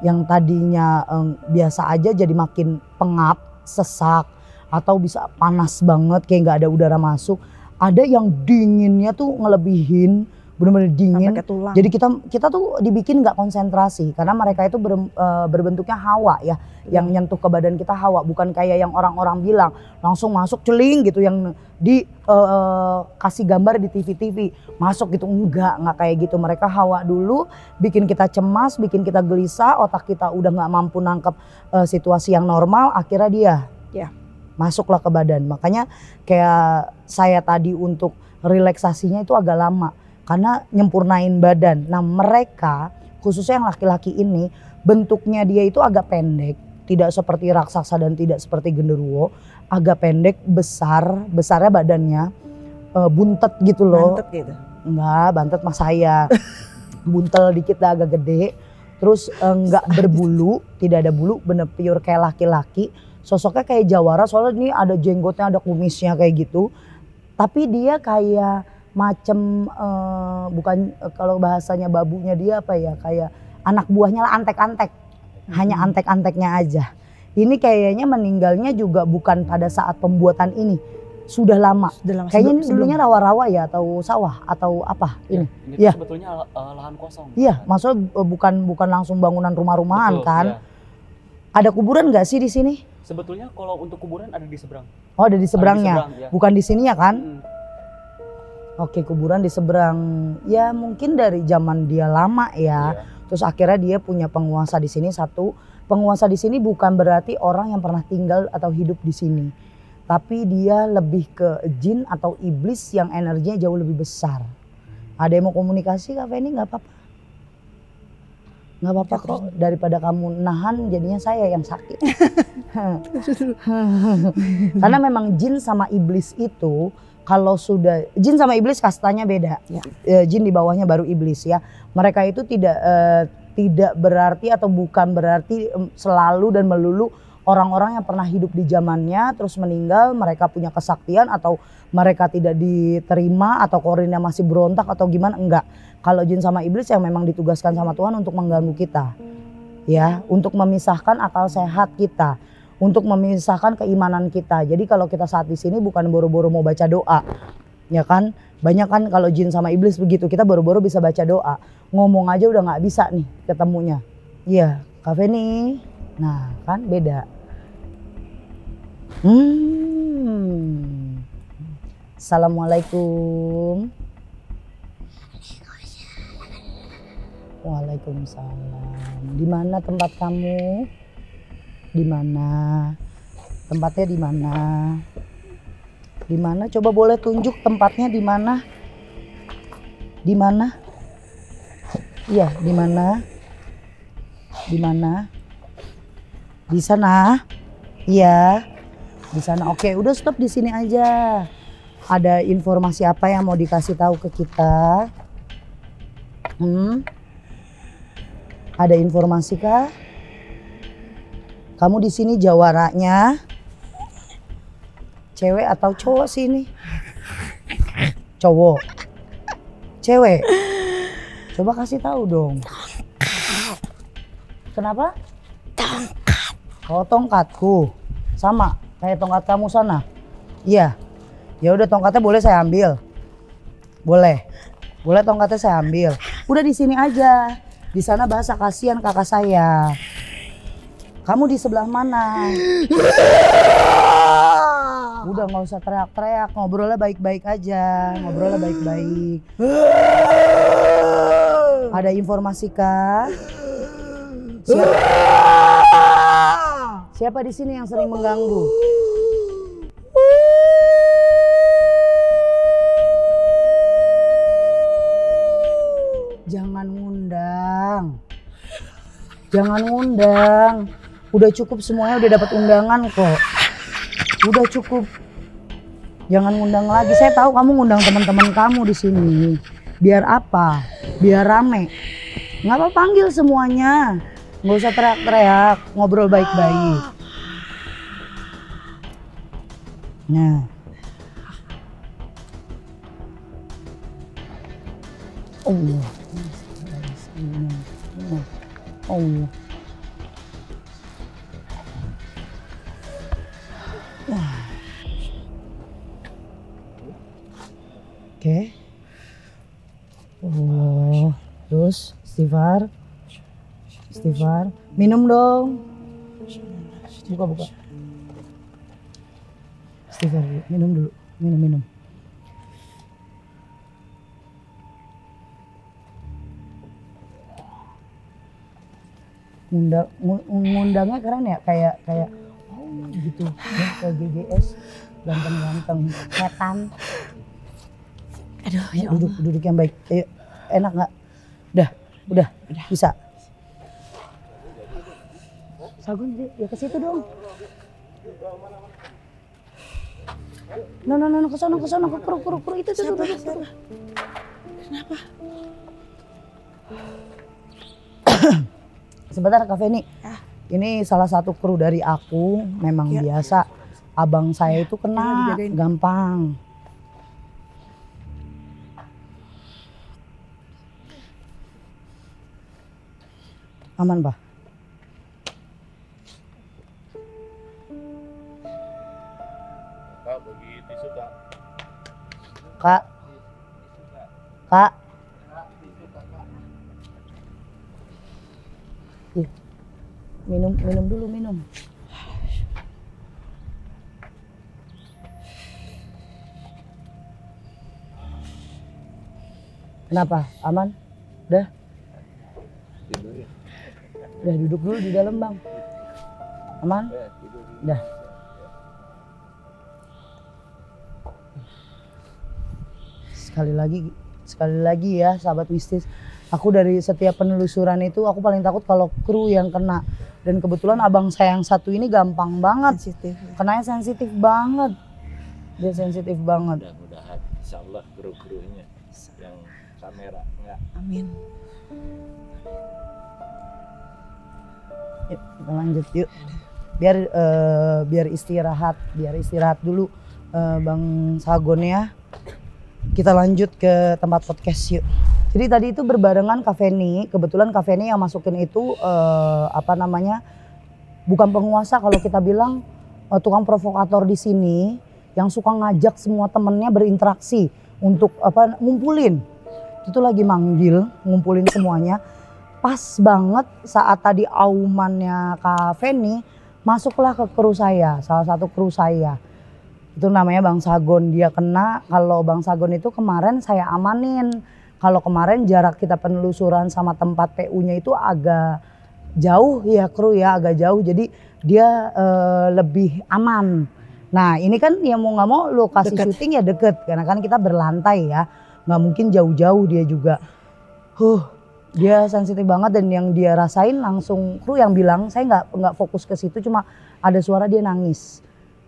Speaker 3: Yang tadinya biasa aja jadi makin pengap, sesak, atau bisa panas banget kayak nggak ada udara masuk. Ada yang dinginnya tuh ngelebihin, bener-bener dingin.
Speaker 2: Sampai ke tulang.
Speaker 3: Jadi kita tuh dibikin nggak konsentrasi karena mereka itu berbentuknya hawa ya, yang nyentuh ke badan kita hawa, bukan kayak yang orang-orang bilang langsung masuk celing gitu yang di kasih gambar di TV-TV masuk gitu, enggak kayak gitu. Mereka hawa dulu, bikin kita cemas, bikin kita gelisah, otak kita udah nggak mampu nangkep situasi yang normal, akhirnya dia masuklah ke badan. Makanya kayak saya tadi untuk relaksasinya itu agak lama karena nyempurnain badan. Nah mereka khususnya yang laki-laki ini bentuknya dia itu agak pendek, tidak seperti raksasa dan tidak seperti genderuwo, agak pendek, besarnya badannya buntet gitu loh.
Speaker 2: Mantep gitu.
Speaker 3: Enggak, bantet mas saya. Buntel dikit dah, agak gede. Terus enggak berbulu, tidak ada bulu, bener pure kayak laki-laki. Sosoknya kayak jawara, soalnya ini ada jenggotnya, ada kumisnya kayak gitu. Tapi dia kayak macem bukan kalau bahasanya babunya dia apa ya, kayak anak buahnya lah, antek-antek. Hanya antek-anteknya aja. Ini kayaknya meninggalnya juga bukan pada saat pembuatan ini. Sudah lama. Kayaknya ini dulunya rawa-rawa ya atau sawah atau apa ini?
Speaker 1: Ini
Speaker 3: Iya.
Speaker 1: tuh sebetulnya lahan kosong.
Speaker 3: Iya, maksudnya bukan langsung bangunan rumah-rumahan
Speaker 1: Betul,
Speaker 3: kan?
Speaker 1: iya.
Speaker 3: Ada kuburan nggak sih di sini?
Speaker 1: Sebetulnya kalau untuk kuburan ada di seberang.
Speaker 3: Oh, ada di seberangnya.
Speaker 1: Ada di seberang, ya.
Speaker 3: Bukan di sini ya kan?
Speaker 1: Mm.
Speaker 3: Oke, kuburan di seberang. Ya mungkin dari zaman dia lama ya.
Speaker 1: Iya.
Speaker 3: Terus akhirnya dia punya penguasa di sini satu. Penguasa di sini bukan berarti orang yang pernah tinggal atau hidup di sini. Tapi dia lebih ke jin atau iblis yang energinya jauh lebih besar. Ada yang mau komunikasi Kak Feni? Nggak apa-apa. Nggak apa-apa kok, daripada kamu nahan jadinya saya yang sakit. Karena memang jin sama iblis itu kalau sudah, jin sama iblis kastanya beda. Jin di bawahnya baru iblis ya. Mereka itu tidak berarti atau bukan berarti selalu dan melulu orang-orang yang pernah hidup di zamannya terus meninggal, mereka punya kesaktian atau mereka tidak diterima atau korinnya masih berontak atau gimana, enggak. Kalau jin sama iblis yang memang ditugaskan sama Tuhan untuk mengganggu kita. Ya, untuk memisahkan akal sehat kita, untuk memisahkan keimanan kita. Jadi kalau kita saat di sini bukan boro-boro mau baca doa. Ya kan? Banyak kan kalau jin sama iblis begitu, kita baru-baru bisa baca doa. Ngomong aja udah nggak bisa nih ketemunya. Iya, Kak Feni. Nah, kan beda. Assalamualaikum. Waalaikumsalam. Di mana tempat kamu? Di mana? Tempatnya di mana? Di mana? Coba boleh tunjuk tempatnya di mana? Di mana? Iya, di mana? Di mana? Di sana? Iya. Di sana. Oke, udah stop di sini aja. Ada informasi apa yang mau dikasih tahu ke kita? Ada informasi kah? Kamu di sini jawaranya cewek atau cowok sih ini? Cowok. Cewek. Coba kasih tahu dong. Kenapa? Tongkat. Oh, tongkatku. Sama kayak tongkat kamu sana. Iya. Ya udah tongkatnya boleh saya ambil. Boleh. Boleh tongkatnya saya ambil. Udah di sini aja. Di sana bahasa kasihan kakak saya. Kamu di sebelah mana? Udah nggak usah teriak-teriak, ngobrolnya baik-baik aja, ngobrolnya baik-baik. Ada informasi kah? Siapa di sini yang sering mengganggu? Jangan ngundang. Jangan ngundang. Udah cukup semuanya, udah dapat undangan kok. Udah cukup. Jangan ngundang lagi. Saya tahu kamu ngundang teman-teman kamu di sini. Biar apa? Biar rame. Nggak apa panggil semuanya. Nggak usah teriak-teriak. Ngobrol baik-baik. Nah. Allah. Allah. Oke. Oh, terus istighfar. Istighfar. Minum dong. Buka. Istighfar dulu. Minum dulu. Minum. Ngundangnya keren ya, kayak gitu ya, kayak GGS, ganteng-ganteng, setan. Aduh, ya duduk yang baik. Ayo, enak nggak? Udah, bisa. Sagun ya ke situ dong. No, ke sana, ke kru itu tuh. Kenapa? Sebentar Kak Feni. Ini salah satu kru dari aku, memang biasa. Abang saya itu kena gampang. Aman, Pak?
Speaker 5: Kak, bagi tisu Kak.
Speaker 3: Kak. Minum dulu. Kenapa? Aman? Udah? Udah duduk dulu di dalam, Bang. Aman? Udah. Sekali lagi ya sahabat mistis. Aku dari setiap penelusuran itu aku paling takut kalau kru yang kena. Dan kebetulan abang saya yang satu ini gampang banget. Kenanya sensitif banget. Dia sensitif banget.
Speaker 5: Mudah-mudahan insya Allah kru-krunya yang kamera enggak.
Speaker 2: Amin.
Speaker 3: Yuk, kita lanjut yuk. Biar istirahat dulu Bang Sagon ya. Kita lanjut ke tempat podcast yuk. Jadi tadi itu berbarengan Kak Feni, kebetulan Kak Feni yang masukin itu bukan penguasa kalau kita bilang tukang provokator di sini. yang suka ngajak semua temennya berinteraksi untuk ngumpulin. Itu lagi manggil, ngumpulin semuanya. Pas banget saat tadi aumannya Kak Feni, masuklah ke kru saya, salah satu kru saya. Itu namanya Bang Sagon, dia kena. Kalau Bang Sagon itu kemarin saya amanin. Kalau kemarin jarak kita penelusuran sama tempat PU-nya itu agak jauh ya kru ya, agak jauh. Jadi dia lebih aman. Nah ini kan ya mau gak mau lokasi syuting ya deket. Karena kan kita berlantai ya, gak mungkin jauh-jauh dia juga. Dia sensitif banget dan yang dia rasain langsung kru yang bilang saya nggak fokus ke situ, cuma ada suara dia nangis.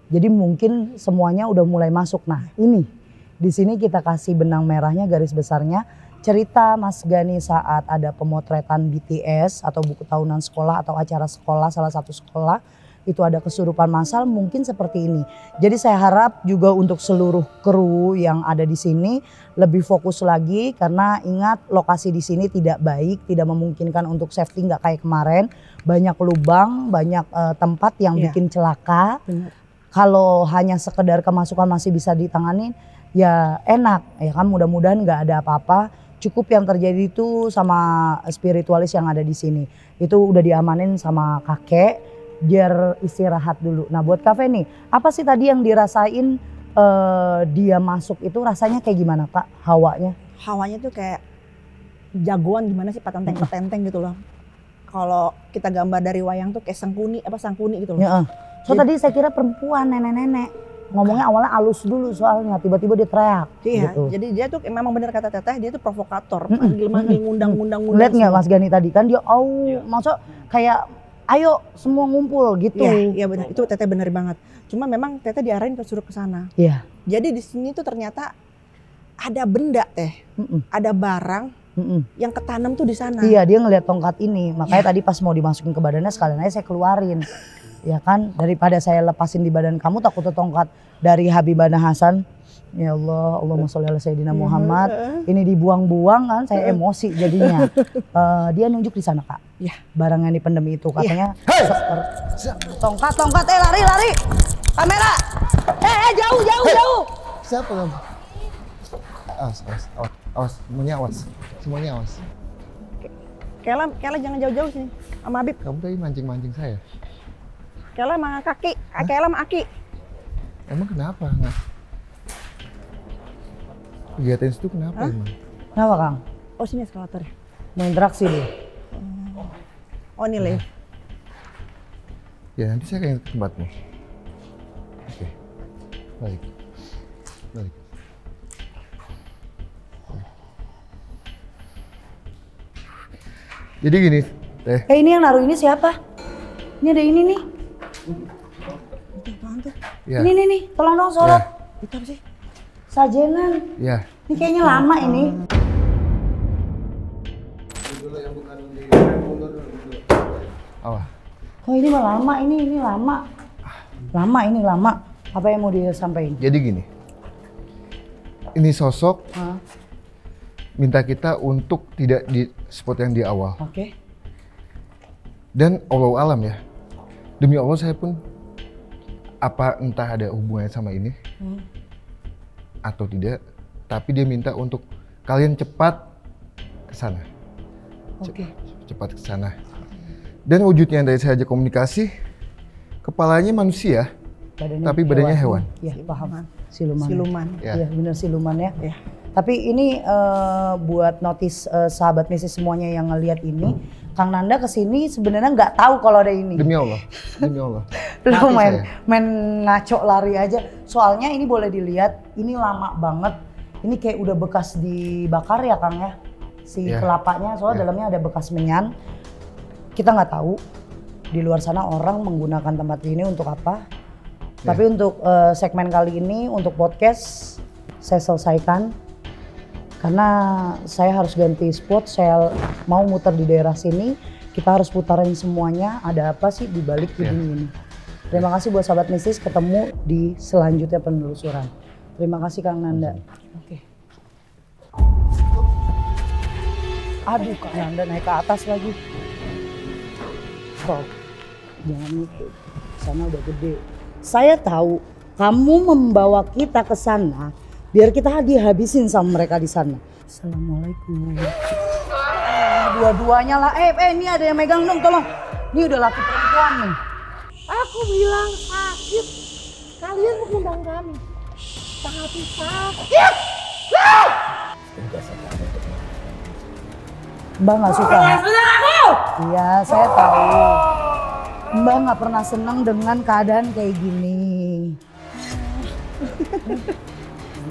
Speaker 3: Jadi mungkin semuanya udah mulai masuk. Nah ini di sini kita kasih benang merahnya, garis besarnya cerita Mas Gani saat ada pemotretan BTS atau buku tahunan sekolah atau acara sekolah salah satu sekolah. Itu ada kesurupan massal mungkin seperti ini. Jadi saya harap juga untuk seluruh kru yang ada di sini lebih fokus lagi karena ingat lokasi di sini tidak baik, tidak memungkinkan untuk safety nggak kayak kemarin. Banyak lubang, banyak tempat yang bikin celaka. Kalau hanya sekedar kemasukan masih bisa ditangani ya enak ya kan, mudah-mudahan nggak ada apa-apa. Cukup yang terjadi itu sama spiritualis yang ada di sini. Itu udah diamanin sama kakek biar istirahat dulu. Nah buat Kak Feni, apa sih tadi yang dirasain dia masuk itu rasanya kayak gimana Kak hawanya?
Speaker 2: Hawanya tuh kayak jagoan gimana sih, petenteng gitu loh. Kalau kita gambar dari wayang tuh kayak sangkuni gitu loh.
Speaker 3: Ya, so tadi saya kira perempuan, nenek-nenek. Ngomongnya awalnya halus dulu soalnya, tiba-tiba dia teriak.
Speaker 2: Iya,
Speaker 3: gitu.
Speaker 2: jadi dia tuh memang benar kata Teteh, dia tuh provokator. Manggil ngundang.
Speaker 3: Lihat nggak Mas Gani tadi kan dia maksud kayak ayo semua ngumpul gitu.
Speaker 2: Iya benar, itu Teteh benar banget. Cuma memang Teteh diarahin suruh ke sana.
Speaker 3: Iya.
Speaker 2: Jadi di sini tuh ternyata ada benda Teh, ada barang yang ketanam tuh di sana.
Speaker 3: Iya, dia ngelihat tongkat ini, makanya tadi pas mau dimasukin ke badannya sekalian aja saya keluarin. Ya kan, daripada saya lepasin di badan kamu takut tongkat dari Habibana Hasan. Ya Allah, Allahumma sholli ala sayyidina Muhammad. Ini dibuang-buang kan, saya emosi jadinya. Dia nunjuk di sana Kak.
Speaker 2: Iya.
Speaker 3: Barang yang dipendem itu katanya. Tongkat, lari. Kamera. Jauh.
Speaker 4: Siapa kamu? Awas, semuanya awas.
Speaker 2: Kela jangan jauh-jauh sini sama Habib.
Speaker 4: Kamu tadi mancing saya.
Speaker 2: Kela sama Kaki, Kela sama Aki.
Speaker 4: Emang kenapa? Nggak? Kegiatan itu kenapa emang?
Speaker 3: Kenapa Kang?
Speaker 2: Oh sini eskalatornya.
Speaker 3: Mau interaksi dulu.
Speaker 2: Oh ini lift.
Speaker 4: Ya nanti saya akan ke tempatmu. Oke. Balik. Jadi gini, Teh.
Speaker 3: Ini yang naruh ini siapa? Ini ada ini nih.
Speaker 2: Itu apaan tuh?
Speaker 4: Ya.
Speaker 3: Ini nih, tolong dong sholat.
Speaker 2: Itu apa sih?
Speaker 3: Sajenan.
Speaker 4: Ya.
Speaker 3: Ini kayaknya lama ini.
Speaker 4: Awas.
Speaker 3: Oh ini mah lama, ini lama. Lama. Apa yang mau dia sampaikan?
Speaker 4: Jadi gini. Ini sosok minta kita untuk tidak di spot yang di awal.
Speaker 3: Oke.
Speaker 4: Dan Allahu alam ya. Demi Allah saya pun apa entah ada hubungannya sama ini atau tidak, tapi dia minta untuk kalian cepat ke sana.
Speaker 3: Oke.
Speaker 4: Cepat ke sana. Dan wujudnya yang dari saya ajak komunikasi, kepalanya manusia, tapi badannya hewan.
Speaker 3: Iya, paham. Siluman.
Speaker 4: Ya.
Speaker 3: Iya, benar siluman ya.
Speaker 2: Iya.
Speaker 3: Tapi ini buat notis sahabat misi semuanya yang ngelihat ini, Kang Nanda kesini sebenarnya nggak tahu kalau ada ini.
Speaker 4: Demi Allah.
Speaker 3: Lu
Speaker 4: Mati
Speaker 3: main ngaco lari aja. Soalnya ini boleh dilihat, ini lama banget. Ini kayak udah bekas dibakar ya Kang ya, si kelapanya. Soalnya dalamnya ada bekas menyan. Kita nggak tahu di luar sana orang menggunakan tempat ini untuk apa. Tapi untuk segmen kali ini, untuk podcast saya selesaikan. Karena saya harus ganti spot, saya mau muter di daerah sini. Kita harus putarin semuanya, ada apa sih di balik gedung ini. Terima kasih buat sahabat mistis, ketemu di selanjutnya penelusuran. Terima kasih Kang Nanda. Oke. Aduh Kang Nanda naik ke atas lagi. Stop. Jangan itu. Sana udah gede. Saya tahu Kamu membawa kita ke sana biar kita dihabisin sama mereka di sana. Assalamualaikum. Dua-duanya lah. Ini ada yang megang dong, tolong. Ini udah laki perempuan nih.
Speaker 6: Aku bilang sakit. Kalian mengundang kami. Tapi sakit.
Speaker 3: Mbak nggak suka. Iya, saya tahu. Mbak nggak pernah senang dengan keadaan kayak gini.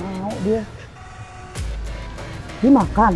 Speaker 3: Mau dia. Dimakan.